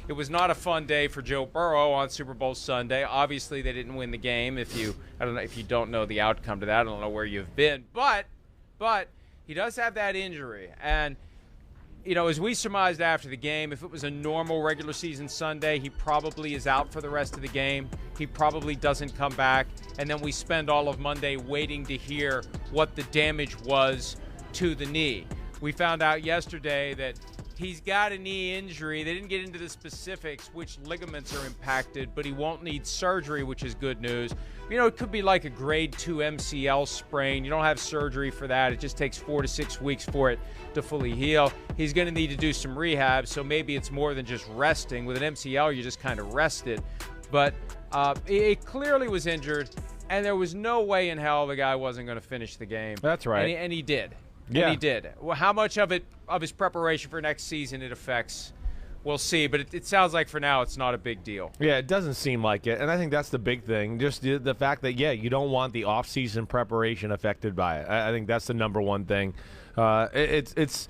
It was not a fun day for Joe Burrow on Super Bowl Sunday. Obviously, they didn't win the game. I don't know if you don't know the outcome to that. I don't know where you've been, but he does have that injury. And as we surmised after the game, if it was a normal regular season Sunday, he probably is out for the rest of the game. He probably doesn't come back. And then we spend all of Monday waiting to hear what the damage was to the knee. We found out yesterday that he's got a knee injury. They didn't get into the specifics, which ligaments are impacted, but he won't need surgery, which is good news. It could be like a grade 2 MCL sprain. You don't have surgery for that. It just takes 4 to 6 weeks for it to fully heal. He's going to need to do some rehab, so maybe it's more than just resting. With an MCL, you just kind of rest it. But it clearly was injured, and there was no way in hell the guy wasn't going to finish the game. That's right. And he did. Yeah. And he did. Well, how much of his preparation for next season it affects, we'll see. But it sounds like for now it's not a big deal. Yeah, it doesn't seem like it. And I think that's the big thing. Just the fact that, you don't want the off-season preparation affected by it. I think that's the number one thing. It's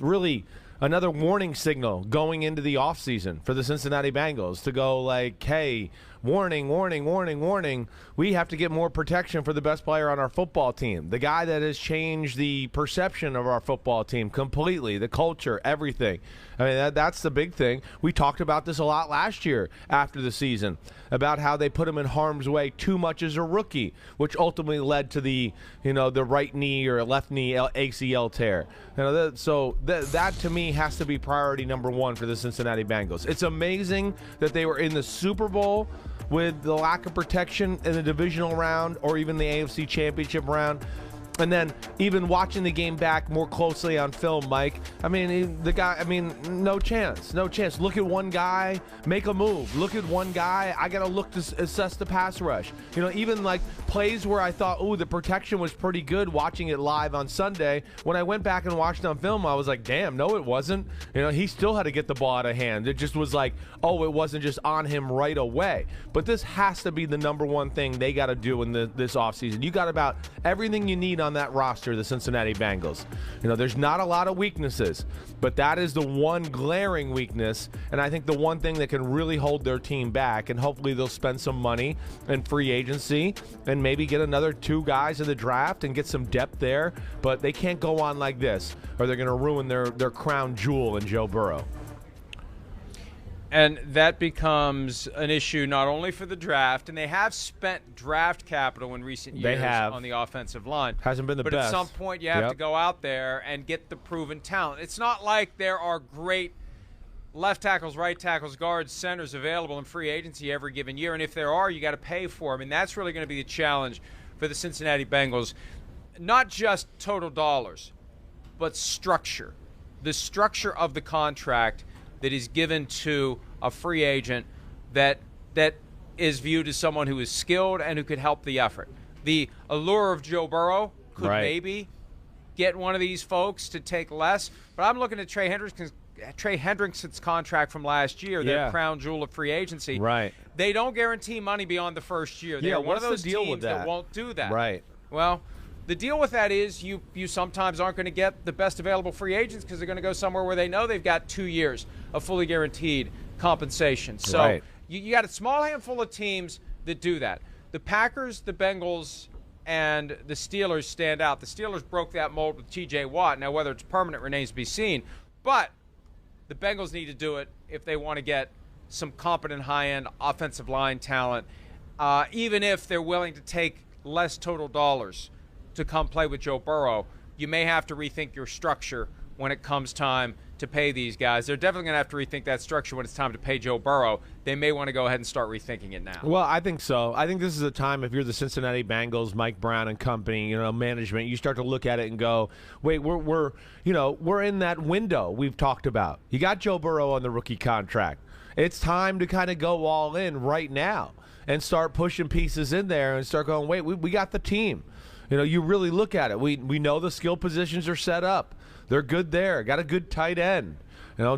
really another warning signal going into the offseason for the Cincinnati Bengals to go like, hey, warning, warning, warning, warning. We have to get more protection for the best player on our football team. The guy that has changed the perception of our football team completely, the culture, everything. I mean, that's the big thing. We talked about this a lot last year after the season, about how they put him in harm's way too much as a rookie, which ultimately led to the right knee or left knee ACL tear. So that to me has to be priority number one for the Cincinnati Bengals. It's amazing that they were in the Super Bowl with the lack of protection in the divisional round or even the AFC Championship round. And then even watching the game back more closely on film, Mike, no chance. Look at one guy, make a move. Look at one guy, I got to look to assess the pass rush. Even like plays where I thought, the protection was pretty good watching it live on Sunday. When I went back and watched on film, I was like, damn, no, it wasn't. He still had to get the ball out of hand. It just was like, it wasn't just on him right away. But this has to be the number one thing they got to do in this offseason. You got about everything you need on that roster, the Cincinnati Bengals. There's not a lot of weaknesses, but that is the one glaring weakness, and I think the one thing that can really hold their team back, and hopefully they'll spend some money in free agency and maybe get another 2 guys in the draft and get some depth there, but they can't go on like this or they're going to ruin their crown jewel in Joe Burrow. And that becomes an issue not only for the draft, and they have spent draft capital in recent years on the offensive line. Hasn't been the best. But at some point you have to go out there and get the proven talent. It's not like there are great left tackles, right tackles, guards, centers available in free agency every given year. And if there are, you got to pay for them. And that's really going to be the challenge for the Cincinnati Bengals. Not just total dollars, but structure. The structure of the contract that is given to a free agent that is viewed as someone who is skilled and who could help the effort. The allure of Joe Burrow could maybe get one of these folks to take less, but I'm looking at Trey Hendrickson's contract from last year, their crown jewel of free agency. Right. They don't guarantee money beyond the first year. They're one of those teams that won't do that. Right. Well, the deal with that is you sometimes aren't going to get the best available free agents because they're going to go somewhere where they know they've got 2 years of fully guaranteed compensation. So you got a small handful of teams that do that. The Packers, the Bengals, and the Steelers stand out. The Steelers broke that mold with T.J. Watt. Now, whether it's permanent remains to be seen. But the Bengals need to do it if they want to get some competent high-end offensive line talent, even if they're willing to take less total dollars to come play with Joe Burrow. You may have to rethink your structure when it comes time to pay these guys. They're definitely going to have to rethink that structure when it's time to pay Joe Burrow. They may want to go ahead and start rethinking it now. Well, I think so. I think this is a time, if you're the Cincinnati Bengals, Mike Brown and company, management, you start to look at it and go, wait, we're in that window we've talked about. You got Joe Burrow on the rookie contract. It's time to kind of go all in right now and start pushing pieces in there and start going, wait, we got the team. You really look at it. We know the skill positions are set up. They're good there. Got a good tight end.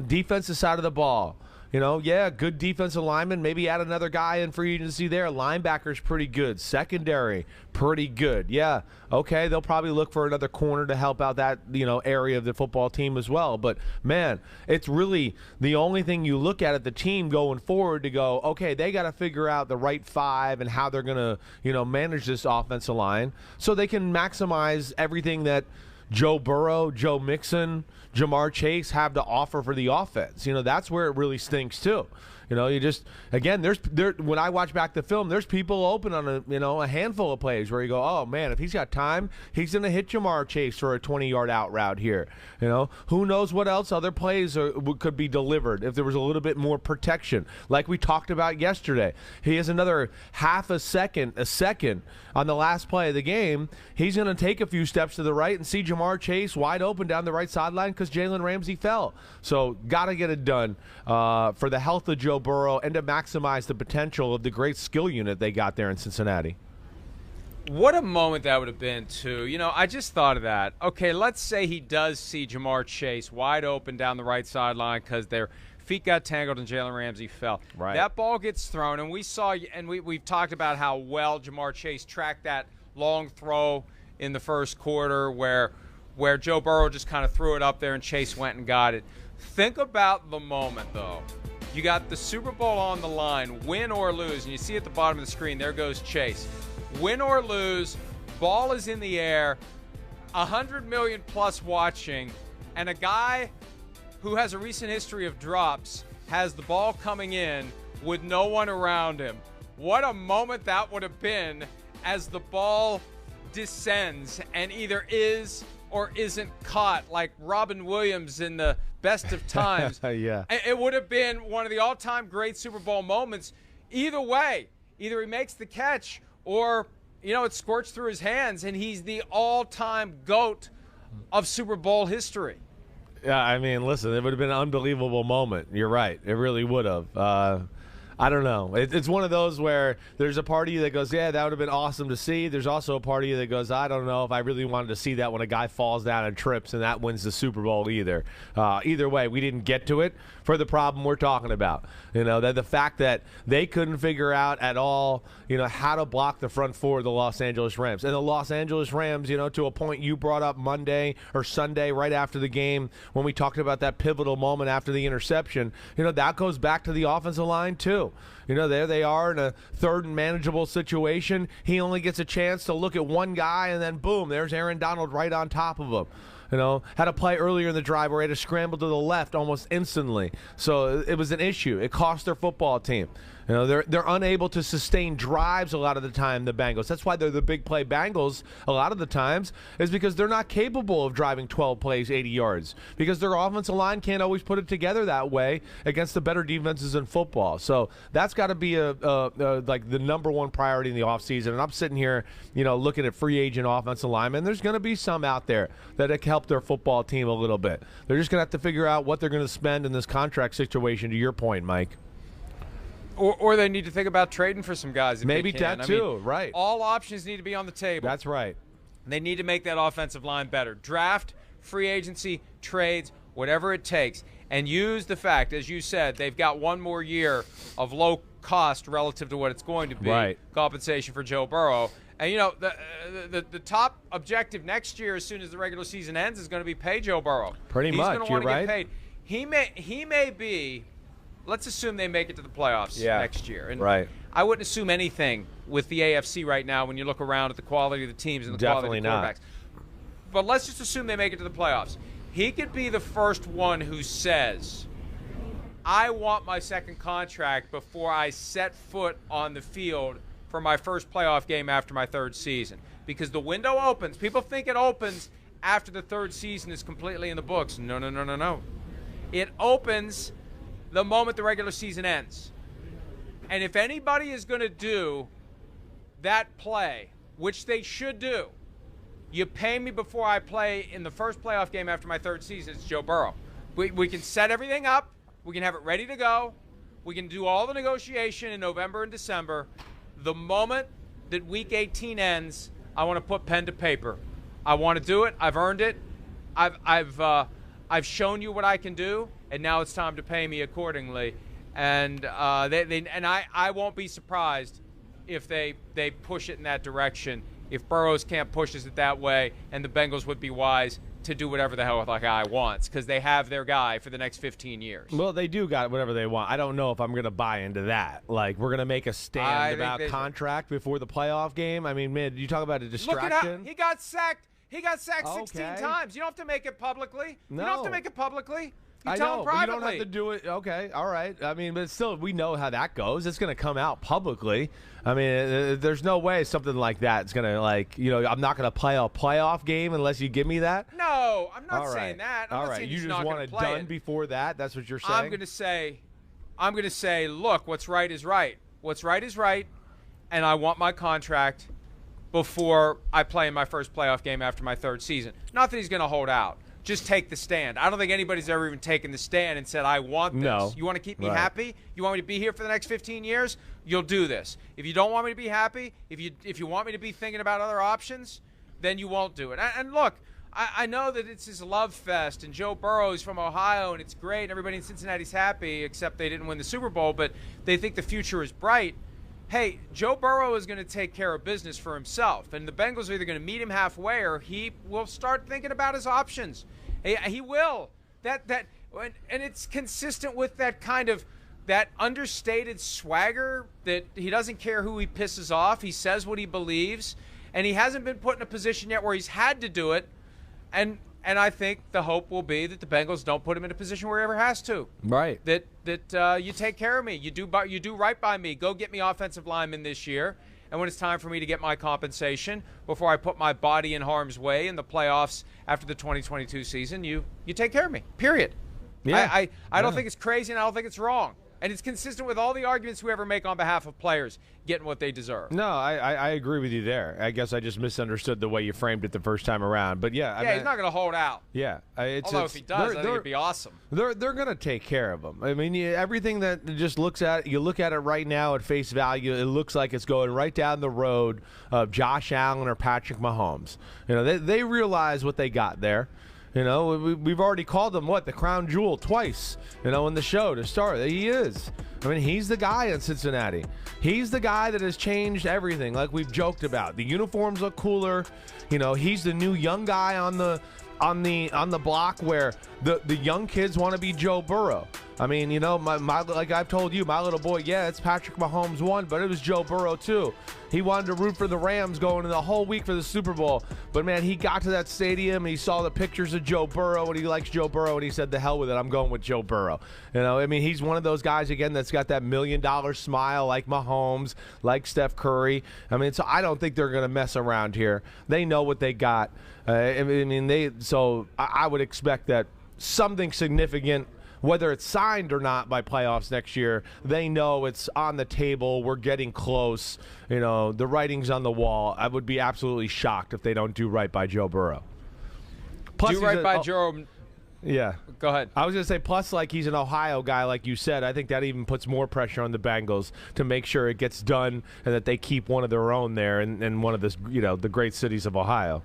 Defensive side of the ball. Yeah, good defensive lineman. Maybe add another guy in free agency there. Linebacker's pretty good. Secondary, pretty good. Yeah, okay, they'll probably look for another corner to help out that, area of the football team as well. But, man, it's really the only thing you look at the team going forward to go, okay, they got to figure out the right five and how they're going to, manage this offensive line so they can maximize everything that Joe Burrow, Joe Mixon, Jamar Chase have to offer for the offense. That's where it really stinks too. You just, again, when I watch back the film, there's people open on a handful of plays where you go, oh man, if he's got time, he's going to hit Jamar Chase for a 20-yard out route here. Who knows what else other plays could be delivered if there was a little bit more protection, like we talked about yesterday. He has another half a second on the last play of the game. He's going to take a few steps to the right and see Jamar Chase wide open down the right sideline because Jalen Ramsey fell. So got to get it done for the health of Joe Burrow and to maximize the potential of the great skill unit they got there in Cincinnati. What a moment that would have been, too. I just thought of that. Okay, let's say he does see Jamar Chase wide open down the right sideline because their feet got tangled and Jalen Ramsey fell. Right. That ball gets thrown, and we saw, and we've talked about how well Jamar Chase tracked that long throw in the first quarter where Joe Burrow just kind of threw it up there and Chase went and got it. Think about the moment, though. You got the Super Bowl on the line, win or lose, and you see at the bottom of the screen, there goes Chase. Win or lose, ball is in the air, 100 million plus watching, and a guy who has a recent history of drops has the ball coming in with no one around him. What a moment that would have been as the ball descends and either is or isn't caught, like Robin Williams in the Best of Times. Yeah. It would have been one of the all-time great Super Bowl moments. Either way, either he makes the catch or, it's scorched through his hands, and he's the all-time GOAT of Super Bowl history. Yeah, I mean, listen, it would have been an unbelievable moment. You're right. It really would have. I don't know. It's one of those where there's a part of you that goes, yeah, that would have been awesome to see. There's also a part of you that goes, I don't know if I really wanted to see that when a guy falls down and trips and that wins the Super Bowl either. Either way, we didn't get to it for the problem we're talking about. That the fact that they couldn't figure out at all, how to block the front four of the Los Angeles Rams. And the Los Angeles Rams, to a point you brought up Monday or Sunday right after the game when we talked about that pivotal moment after the interception, that goes back to the offensive line too. There they are in a third and manageable situation. He only gets a chance to look at one guy, and then boom, there's Aaron Donald right on top of him. Had a play earlier in the drive where he had to scramble to the left almost instantly. So it was an issue. It cost their football team. They're unable to sustain drives a lot of the time, the Bengals. That's why they're the big play Bengals a lot of the times, is because they're not capable of driving 12 plays, 80 yards, because their offensive line can't always put it together that way against the better defenses in football. So that's got to be like the number one priority in the offseason. And I'm sitting here, looking at free agent offensive linemen. There's going to be some out there that can help their football team a little bit. They're just going to have to figure out what they're going to spend in this contract situation, to your point, Mike. Or they need to think about trading for some guys. If Maybe they can. that too, right. All options need to be on the table. That's right. They need to make that offensive line better. Draft, free agency, trades, whatever it takes. And use the fact, as you said, they've got one more year of low cost relative to what it's going to be. Compensation for Joe Burrow. And, the top objective next year, as soon as the regular season ends, is going to be pay Joe Burrow. Pretty much, He's going to want to get paid. He may be... Let's assume they make it to the playoffs next year. And I wouldn't assume anything with the AFC right now when you look around at the quality of the teams and the quality of the quarterbacks. But let's just assume they make it to the playoffs. He could be the first one who says, I want my second contract before I set foot on the field for my first playoff game after my third season. Because the window opens. People think it opens after the third season is completely in the books. No. It opens the moment the regular season ends. And if anybody is going to do that play, which they should do, you pay me before I play in the first playoff game after my third season, it's Joe Burrow. We can set everything up. We can have it ready to go. We can do all the negotiation in November and December. The moment that Week 18 ends, I want to put pen to paper. I want to do it. I've earned it. I've shown you what I can do. And now it's time to pay me accordingly. And I won't be surprised if they push it in that direction. If Burrows can't push it that way, and the Bengals would be wise to do whatever the hell that guy wants, because they have their guy for the next 15 years. Well, they do got whatever they want. I don't know if I'm going to buy into that. Like, we're going to make a stand about contract before the playoff game. I mean, man, you talk about a distraction. Look at how he got sacked. He got sacked 16 times. You don't have to make it publicly. No. You don't have to make it publicly. You I tell know, him privately. but you don't have to do it. Okay, all right. I mean, but still, we know how that goes. It's going to come out publicly. I mean, there's no way something like that's going to, like, you know, I'm not going to play a playoff game unless you give me that. No, I'm not saying that. I'm all not right, saying you he's just not want it play done before that? That's what you're saying? I'm going to say, look, what's right is right. What's right is right, and I want my contract before I play in my first playoff game after my third season. Not that he's going to hold out. Just take the stand. I don't think anybody's ever even taken the stand and said, I want this. No. You want to keep me happy? You want me to be here for the next 15 years? You'll do this. If you don't want me to be happy, if you want me to be thinking about other options, then you won't do it. And look, I know that it's this love fest, and Joe Burrow is from Ohio, and it's great, and everybody in Cincinnati's happy, except they didn't win the Super Bowl, but they think the future is bright. Hey, Joe Burrow is going to take care of business for himself, and the Bengals are either going to meet him halfway or he will start thinking about his options. He will. And it's consistent with that kind of that understated swagger that he doesn't care who he pisses off. He says what he believes, and he hasn't been put in a position yet where he's had to do it. And I think the hope will be that the Bengals don't put him in a position where he ever has to. Right. That you take care of me. You do right by me. Go get me offensive linemen this year. And when it's time for me to get my compensation before I put my body in harm's way in the playoffs after the 2022 season, you take care of me. Period. Yeah. I don't think it's crazy, and I don't think it's wrong. And it's consistent with all the arguments we ever make on behalf of players getting what they deserve. No, I agree with you there. I guess I just misunderstood the way you framed it the first time around. But yeah, he's not going to hold out. Yeah, although if he does, I think it'd be awesome. They're going to take care of him. I mean, everything that just look at it right now at face value, it looks like it's going right down the road of Josh Allen or Patrick Mahomes. You know, they realize what they got there. You know, we've already called him, the crown jewel twice, in the show to start. He is. I mean, he's the guy in Cincinnati. He's the guy that has changed everything, like we've joked about. The uniforms look cooler. You know, he's the new young guy on the block where the young kids want to be Joe Burrow. I mean, my like I've told you, my little boy, it's Patrick Mahomes 1, but it was Joe Burrow 2. He wanted to root for the Rams going the whole week for the Super Bowl. But, man, he got to that stadium and he saw the pictures of Joe Burrow and he likes Joe Burrow and he said, the hell with it, I'm going with Joe Burrow. I mean, he's one of those guys, again, that's got that $1 million smile like Mahomes, like Steph Curry. I mean, so I don't think they're going to mess around here. They know what they got. I would expect that something significant, whether it's signed or not by playoffs next year, they know it's on the table. We're getting close. The writing's on the wall. I would be absolutely shocked if they don't do right by Joe Burrow. Plus, Joe. Yeah. Go ahead. I was going to say, plus, like, he's an Ohio guy, like you said. I think that even puts more pressure on the Bengals to make sure it gets done and that they keep one of their own there in one of the great cities of Ohio.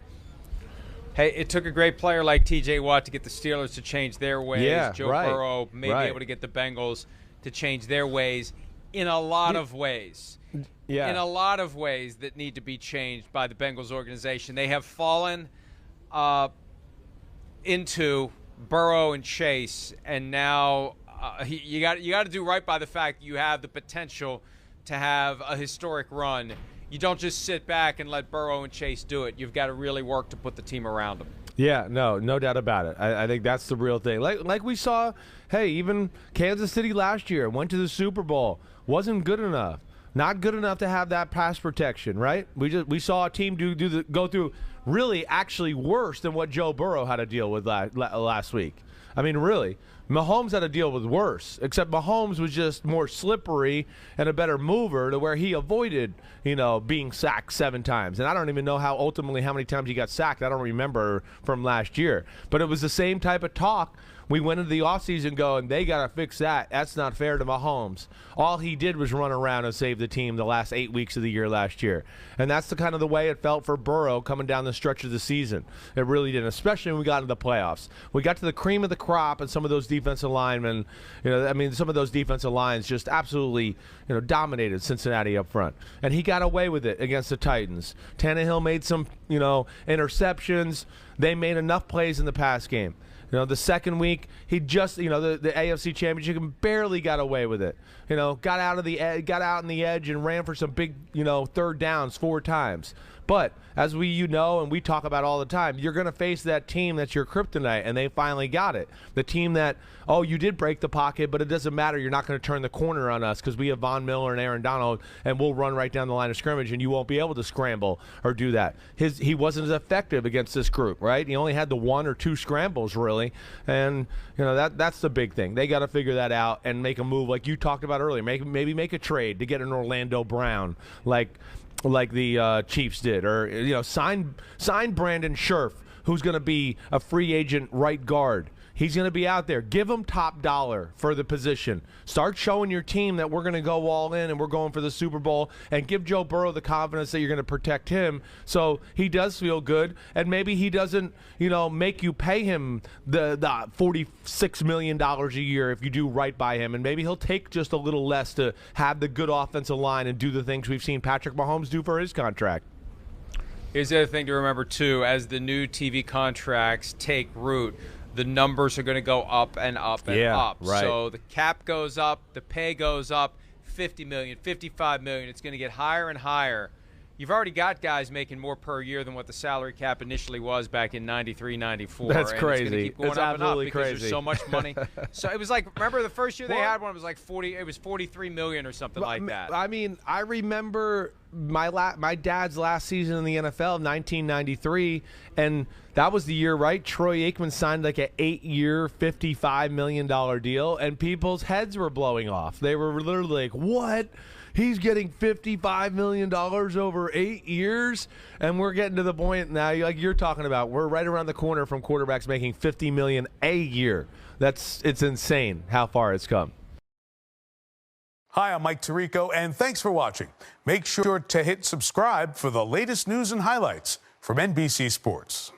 Hey, it took a great player like T.J. Watt to get the Steelers to change their ways. Yeah, Joe Burrow may be able to get the Bengals to change their ways in a lot of ways. Yeah. In a lot of ways that need to be changed by the Bengals organization. They have fallen into Burrow and Chase, and now you got to do right by the fact that you have the potential to have a historic run. You don't just sit back and let Burrow and Chase do it. You've got to really work to put the team around them. Yeah, no doubt about it. I think that's the real thing. Like we saw, even Kansas City last year went to the Super Bowl, wasn't good enough. Not good enough to have that pass protection, right? We saw a team go through really actually worse than what Joe Burrow had to deal with last week. I mean, really. Mahomes had to deal with worse, except Mahomes was just more slippery and a better mover to where he avoided, being sacked 7 times. And I don't even know how many times he got sacked. I don't remember from last year. But it was the same type of talk We went into the offseason going, they got to fix that. That's not fair to Mahomes. All he did was run around and save the team the last 8 weeks of the year last year. And that's the kind of the way it felt for Burrow coming down the stretch of the season. It really did, especially when we got into the playoffs. We got to the cream of the crop, and some of those defensive linemen, some of those defensive lines just absolutely, dominated Cincinnati up front. And he got away with it against the Titans. Tannehill made some, interceptions. They made enough plays in the pass game. The second week, he just, the AFC Championship barely got away with it. Got out on the edge and ran for some big, third downs 4 times. But as we talk about all the time, you're going to face that team that's your kryptonite, and they finally got it. The team that, you did break the pocket, but it doesn't matter. You're not going to turn the corner on us because we have Von Miller and Aaron Donald, and we'll run right down the line of scrimmage, and you won't be able to scramble or do that. He wasn't as effective against this group, right? He only had the 1 or 2 scrambles, really, and that's the big thing. They got to figure that out and make a move like you talked about earlier. Maybe make a trade to get an Orlando Brown, like the Chiefs did, or sign Brandon Scherf, who's going to be a free agent right guard. He's going to be out there. Give him top dollar for the position. Start showing your team that we're going to go all in and we're going for the Super Bowl, and give Joe Burrow the confidence that you're going to protect him so he does feel good, and maybe he doesn't, make you pay him the $46 million a year if you do right by him, and maybe he'll take just a little less to have the good offensive line and do the things we've seen Patrick Mahomes do for his contract. Here's the other thing to remember, too. As the new TV contracts take root, the numbers are going to go up and up and up. Right. So the cap goes up, the pay goes up, $50 million, $55 million. It's going to get higher and higher. You've already got guys making more per year than what the salary cap initially was back in 93, 94. That's and crazy. It's going to keep going it's up and up absolutely because crazy. there's so much money. So it was like, remember the first year they had one, it was like 43 million or something like that. I mean, I remember my dad's last season in the NFL, 1993, and that was the year, right? Troy Aikman signed like an 8-year, $55 million deal, and people's heads were blowing off. They were literally like, what? He's getting $55 million over 8 years, and we're getting to the point now, like you're talking about, we're right around the corner from quarterbacks making $50 million a year. It's insane how far it's come. Hi, I'm Mike Tirico, and thanks for watching. Make sure to hit subscribe for the latest news and highlights from NBC Sports.